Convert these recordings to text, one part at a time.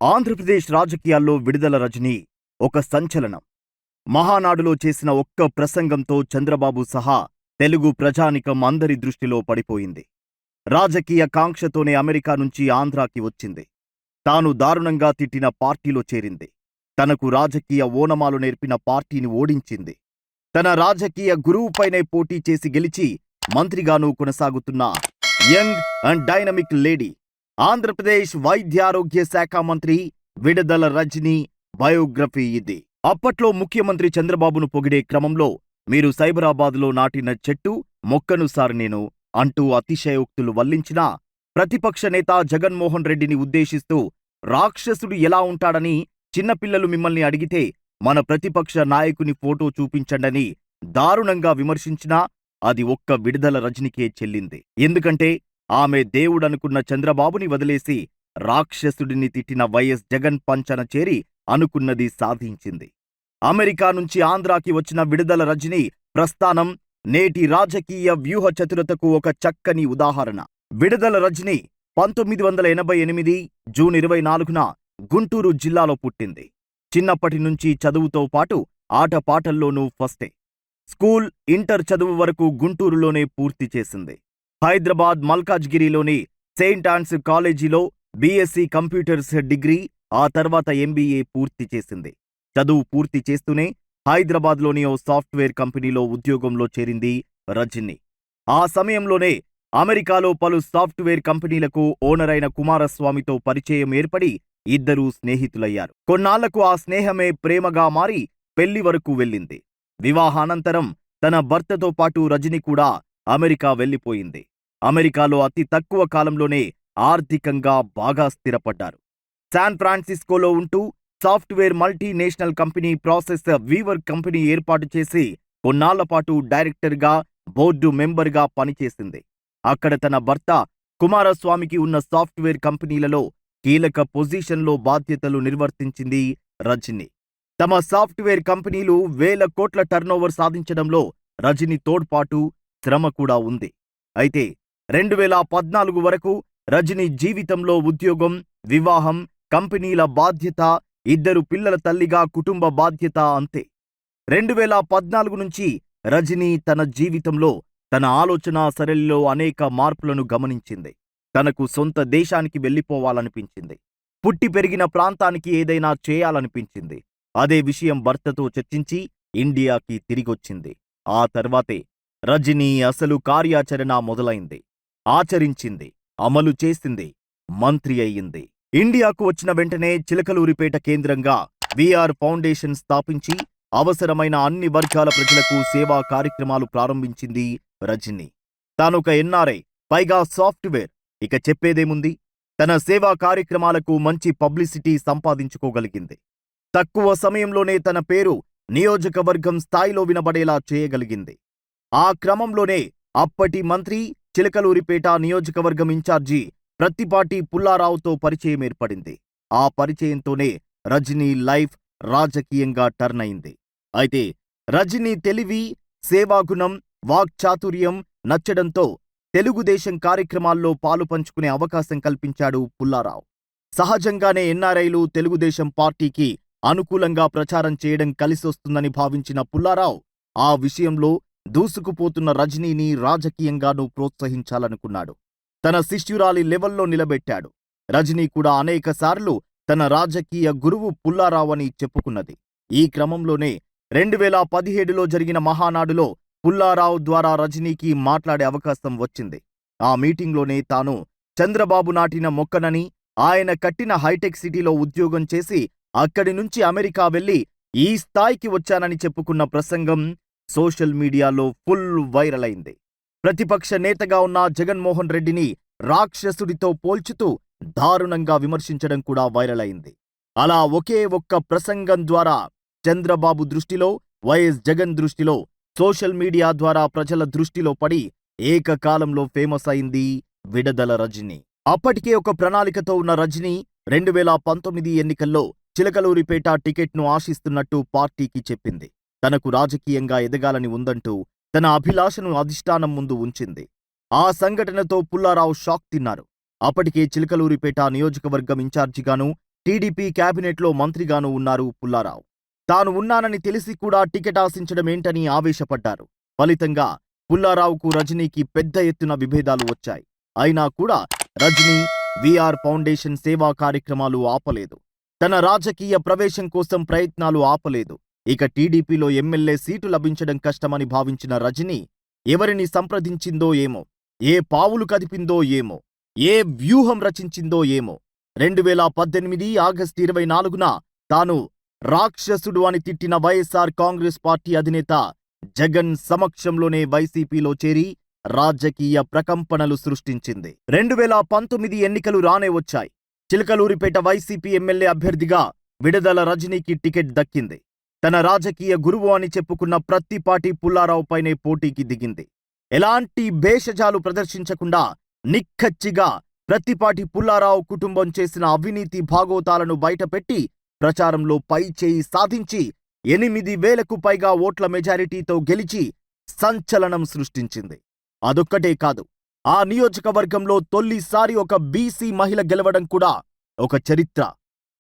ఆంధ్రప్రదేశ్ రాజకీయాల్లో విడుదల రజని ఒక సంచలనం. మహానాడులో చేసిన ఒక్క ప్రసంగంతో చంద్రబాబు సహా తెలుగు ప్రజానికం అందరి దృష్టిలో పడిపోయింది. రాజకీయ కాంక్షతోనే అమెరికా నుంచి ఆంధ్రాకి వచ్చింది. తాను దారుణంగా తిట్టిన పార్టీలో చేరింది. తనకు రాజకీయ ఓనమాలు నేర్పిన పార్టీని ఓడించింది. తన రాజకీయ గురువుపైనే పోటీ చేసి గెలిచి మంత్రిగానూ కొనసాగుతున్న young and dynamic lady Andhra Pradesh వైద్యారోగ్య శాఖ మంత్రి విడుదల రజని బయోగ్రఫీ ఇది. అప్పట్లో ముఖ్యమంత్రి చంద్రబాబును పొగిడే క్రమంలో మీరు సైబరాబాద్లో నాటిన చెట్టు మొక్కను సార్ నేను అంటూ అతిశయోక్తులు వల్లించిన ప్రతిపక్ష నేత జగన్మోహన్ రెడ్డిని ఉద్దేశిస్తూ రాక్షసుడు ఎలా ఉంటాడని చిన్నపిల్లలు మిమ్మల్ని అడిగితే మన ప్రతిపక్ష నాయకుని ఫోటో చూపించండని దారుణంగా విమర్శించినా అది ఒక్క విడుదల రజనికే చెల్లింది. ఎందుకంటే ఆమె దేవుడనుకున్న చంద్రబాబుని వదిలేసి రాక్షసుడిని తిట్టిన వైఎస్ జగన్ పంచన చేరి అనుకున్నది సాధించింది. అమెరికా నుంచి ఆంధ్రాకి వచ్చిన విడుదల రజని ప్రస్థానం నేటి రాజకీయ వ్యూహ చతురతకు ఒక చక్కని ఉదాహరణ. విడుదల రజని 1988 జూన్ 24న గుంటూరు జిల్లాలో పుట్టింది. చిన్నప్పటి నుంచి చదువుతో పాటు ఆటపాటల్లోనూ ఫస్టే. స్కూల్, ఇంటర్ చదువు వరకు గుంటూరులోనే పూర్తి చేసింది. హైదరాబాద్ మల్కాజ్గిరిలోని సెయింట్ ఆన్స్ కాలేజీలో బీఎస్సీ కంప్యూటర్స్ డిగ్రీ, ఆ తర్వాత ఎంబీఏ పూర్తి చేసింది. చదువు పూర్తి చేస్తూనే హైదరాబాద్లోని ఓ సాఫ్ట్వేర్ కంపెనీలో ఉద్యోగంలో చేరింది రజని. ఆ సమయంలోనే అమెరికాలో పలు సాఫ్ట్వేర్ కంపెనీలకు ఓనర్ అయిన కుమారస్వామితో పరిచయం ఏర్పడి ఇద్దరూ స్నేహితులయ్యారు. కొన్నాళ్లకు ఆ స్నేహమే ప్రేమగా మారి పెళ్లి వరకు వెళ్ళింది. వివాహానంతరం తన భర్తతో పాటు రజని కూడా అమెరికా వెళ్లిపోయింది. అమెరికాలో అతి తక్కువ కాలంలోనే ఆర్థికంగా బాగా స్థిరపడ్డారు. శాన్ ఫ్రాన్సిస్కోలో ఉంటూ software multinational company process weaver company ఏర్పాటు చేసి కొన్నాళ్లపాటు డైరెక్టర్గా, బోర్డు మెంబర్గా పనిచేసింది. అక్కడ తన భర్త కుమారస్వామికి ఉన్న సాఫ్ట్వేర్ కంపెనీలలో కీలక పొజిషన్లో బాధ్యతలు నిర్వర్తించింది రజని. తమ సాఫ్ట్వేర్ కంపెనీలు వేల కోట్ల టర్నోవర్ సాధించడంలో రజని తోడ్పాటు, శ్రమ కూడా ఉంది. అయితే 2014 వరకు రజని జీవితంలో ఉద్యోగం, వివాహం, కంపెనీల బాధ్యత, ఇద్దరు పిల్లల తల్లిగా కుటుంబ బాధ్యత అంతే. 2014 నుంచి రజని తన జీవితంలో, తన ఆలోచన సరళిలో అనేక మార్పులను గమనించింది. తనకు సొంత దేశానికి వెళ్లిపోవాలనిపించింది. పుట్టి పెరిగిన ప్రాంతానికి ఏదైనా చేయాలనిపించింది. అదే విషయం భర్తతో చర్చించి ఇండియాకి తిరిగొచ్చింది. ఆ తర్వాతే రజని అసలు కార్యాచరణ మొదలైంది. ఆచరించింది, అమలు చేసింది, మంత్రి అయ్యింది. ఇండియాకు వచ్చిన వెంటనే చిలకలూరిపేట కేంద్రంగా వీఆర్ ఫౌండేషన్ స్థాపించి అవసరమైన అన్ని వర్గాల ప్రజలకు సేవా కార్యక్రమాలు ప్రారంభించింది రజని. తానొక ఎన్ఆర్ఐ, పైగా సాఫ్ట్వేర్, ఇక చెప్పేదేముంది. తన సేవా కార్యక్రమాలకు మంచి పబ్లిసిటీ సంపాదించుకోగలిగింది. తక్కువ సమయంలోనే తన పేరు నియోజకవర్గం స్థాయిలో వినబడేలా చేయగలిగింది. ఆ క్రమంలోనే అప్పటి మంత్రి, చిలకలూరిపేట నియోజకవర్గం ఇన్ఛార్జి ప్రత్తిపాటి పుల్లారావుతో పరిచయం ఏర్పడింది. ఆ పరిచయంతోనే రజని లైఫ్ రాజకీయంగా టర్న్ అయింది. అయితే రజని తెలివి, సేవాగుణం, వాక్చాతుర్యం నచ్చడంతో తెలుగుదేశం కార్యక్రమాల్లో పాలు పంచుకునే అవకాశం కల్పించాడు పుల్లారావు. సహజంగానే ఎన్ఆర్ఐలు తెలుగుదేశం పార్టీకి అనుకూలంగా ప్రచారం చేయడం కలిసొస్తుందని భావించిన పుల్లారావు ఆ విషయంలో దూసుకుపోతున్న రజనీని రాజకీయంగానూ ప్రోత్సహించాలనుకున్నాడు. తన శిష్యురాలి లెవెల్లో నిలబెట్టాడు. రజనీ కూడా అనేకసార్లు తన రాజకీయ గురువు పుల్లారావు అని చెప్పుకున్నది. ఈ క్రమంలోనే 2017లో జరిగిన మహానాడులో పుల్లారావు ద్వారా రజనీకి మాట్లాడే అవకాశం వచ్చింది. ఆ మీటింగ్లోనే తాను చంద్రబాబు నాటిన మొక్కనని, ఆయన కట్టిన హైటెక్ సిటీలో ఉద్యోగం చేసి అక్కడి నుంచి అమెరికా వెళ్లి ఈ స్థాయికి వచ్చానని చెప్పుకున్న ప్రసంగం సోషల్ మీడియాలో ఫుల్ వైరల్ అయింది. ప్రతిపక్ష నేతగా ఉన్న జగన్మోహన్ రెడ్డిని రాక్షసుడితో పోల్చుతూ దారుణంగా విమర్శించడం కూడా వైరల్ అయింది. అలా ఒకే ఒక్క ప్రసంగం ద్వారా చంద్రబాబు దృష్టిలో, వైఎస్ జగన్ దృష్టిలో, సోషల్ మీడియా ద్వారా ప్రజల దృష్టిలో పడి ఏకకాలంలో ఫేమస్ అయింది విడుదల రజని. అప్పటికే ఒక ప్రణాళికతో ఉన్న రజని 2019 ఎన్నికల్లో చిలకలూరిపేట టికెట్ను ఆశిస్తున్నట్టు పార్టీకి చెప్పింది. తనకు రాజకీయంగా ఎదగాలని ఉందంటూ తన అభిలాషను అధిష్టానం ముందు ఉంచింది. ఆ సంఘటనతో పుల్లారావు షాక్ తిన్నారు. అప్పటికే చిలకలూరిపేట నియోజకవర్గం ఇన్ఛార్జిగాను, టీడీపీ క్యాబినెట్లో మంత్రిగానూ ఉన్నారు పుల్లారావు. తాను ఉన్నానని తెలిసి కూడా టికెట్ ఆశించడమేంటని ఆవేశపడ్డారు. ఫలితంగా పుల్లారావుకు రజనీకి పెద్ద ఎత్తున విభేదాలు వచ్చాయి. అయినా కూడా రజనీ వీఆర్ ఫౌండేషన్ సేవా కార్యక్రమాలు ఆపలేదు. తన రాజకీయ ప్రవేశం కోసం ప్రయత్నాలు ఆపలేదు. ఇక టీడీపీలో ఎమ్మెల్యే సీటు లభించడం కష్టమని భావించిన రజనీ ఎవరిని సంప్రదించిందో ఏమో, ఏ పావులు కదిపిందో ఏమో, ఏ వ్యూహం రచించిందో ఏమో 2018 ఆగస్టు 24న తాను రాక్షసుడు అని తిట్టిన వైఎస్ఆర్ కాంగ్రెస్ పార్టీ అధినేత జగన్ సమక్షంలోనే వైసీపీలో చేరి రాజకీయ ప్రకంపనలు సృష్టించింది. 2019 ఎన్నికలు రానే వచ్చాయి. చిలకలూరిపేట వైసీపీ ఎమ్మెల్యే అభ్యర్థిగా విడుదల రజనీకి టికెట్ దక్కింది. తన రాజకీయ గురువు అని చెప్పుకున్న ప్రత్తిపాటి పుల్లారావుపైనే పోటీకి దిగింది. ఎలాంటి భేషజాలు ప్రదర్శించకుండా నిక్కచ్చిగా ప్రత్తిపాటి పుల్లారావు కుటుంబం చేసిన అవినీతి భాగోతాలను బయటపెట్టి ప్రచారంలో పైచేయి సాధించి 8,000కు పైగా ఓట్ల మెజారిటీతో గెలిచి సంచలనం సృష్టించింది. అదొక్కటే కాదు, ఆ నియోజకవర్గంలో తొలిసారి ఒక బీసీ మహిళ గెలవడం కూడా ఒక చరిత్ర.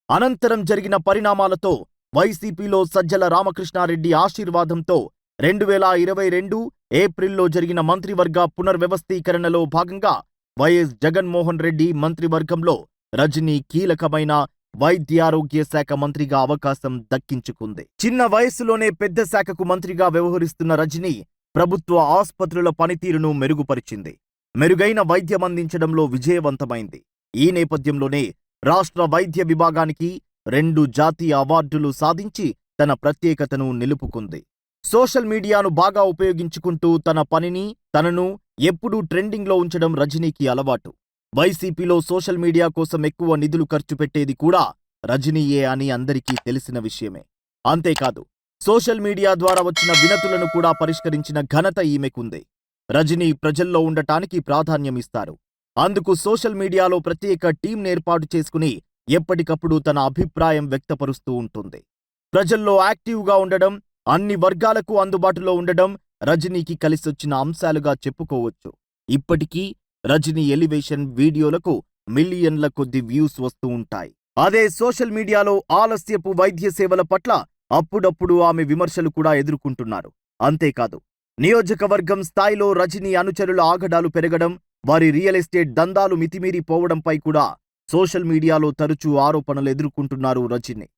అనంతరం జరిగిన పరిణామాలతో వైసీపీలో సజ్జల రామకృష్ణారెడ్డి ఆశీర్వాదంతో 2022 ఏప్రిల్లో జరిగిన మంత్రివర్గ పునర్వ్యవస్థీకరణలో భాగంగా వైఎస్ జగన్మోహన్ రెడ్డి మంత్రివర్గంలో రజనీ కీలకమైన వైద్యారోగ్య శాఖ మంత్రిగా అవకాశం దక్కించుకుంది. చిన్న వయస్సులోనే పెద్ద శాఖకు మంత్రిగా వ్యవహరిస్తున్న రజనీ ప్రభుత్వ ఆస్పత్రుల పనితీరును మెరుగుపరిచింది. మెరుగైన వైద్యం అందించడంలో విజయవంతమైంది. ఈ నేపథ్యంలోనే రాష్ట్ర వైద్య విభాగానికి 2 జాతీయ అవార్డులు సాధించి తన ప్రత్యేకతను నిలుపుకుంది. సోషల్ మీడియాను బాగా ఉపయోగించుకుంటూ తన పనిని, తనను ఎప్పుడూ ట్రెండింగ్లో ఉంచడం రజనీకి అలవాటు. వైసీపీలో సోషల్ మీడియా కోసం ఎక్కువ నిధులు ఖర్చు పెట్టేది కూడా రజనీయే అని అందరికీ తెలిసిన విషయమే. అంతేకాదు, సోషల్ మీడియా ద్వారా వచ్చిన వినతులను కూడా పరిష్కరించిన ఘనత ఈమెకుంది. రజనీ ప్రజల్లో ఉండటానికి ప్రాధాన్యమిస్తారు. అందుకు సోషల్ మీడియాలో ప్రత్యేక టీంను ఏర్పాటు చేసుకుని ఎప్పటికప్పుడు తన అభిప్రాయం వ్యక్తపరుస్తూ ఉంటుంది. ప్రజల్లో యాక్టివ్గా ఉండడం, అన్ని వర్గాలకు అందుబాటులో ఉండడం రజనీకి కలిసొచ్చిన అంశాలుగా చెప్పుకోవచ్చు. ఇప్పటికీ రజనీ ఎలివేషన్ వీడియోలకు మిలియన్ల కొద్ది వ్యూస్ వస్తూ ఉంటాయి. అదే సోషల్ మీడియాలో ఆలస్యపు వైద్య సేవల పట్ల అప్పుడప్పుడు ఆమె విమర్శలు కూడా ఎదుర్కొంటున్నారు. అంతేకాదు, నియోజకవర్గం స్థాయిలో రజనీ అనుచరుల ఆగడాలు పెరగడం, వారి రియల్ ఎస్టేట్ దందాలు మితిమీరిపోవడంపై కూడా సోషల్ మీడియాలో తరచూ ఆరోపణలు ఎదుర్కొంటున్నారు రజనీ.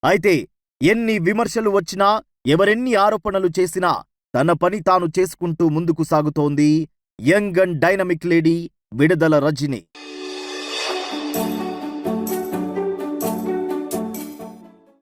అయితే ఎన్ని విమర్శలు వచ్చినా, ఎవరెన్ని ఆరోపణలు చేసినా తన పని తాను చేసుకుంటూ ముందుకు సాగుతోంది యంగ్ అండ్ డైనమిక్ లేడీ విడుదల రజనీ.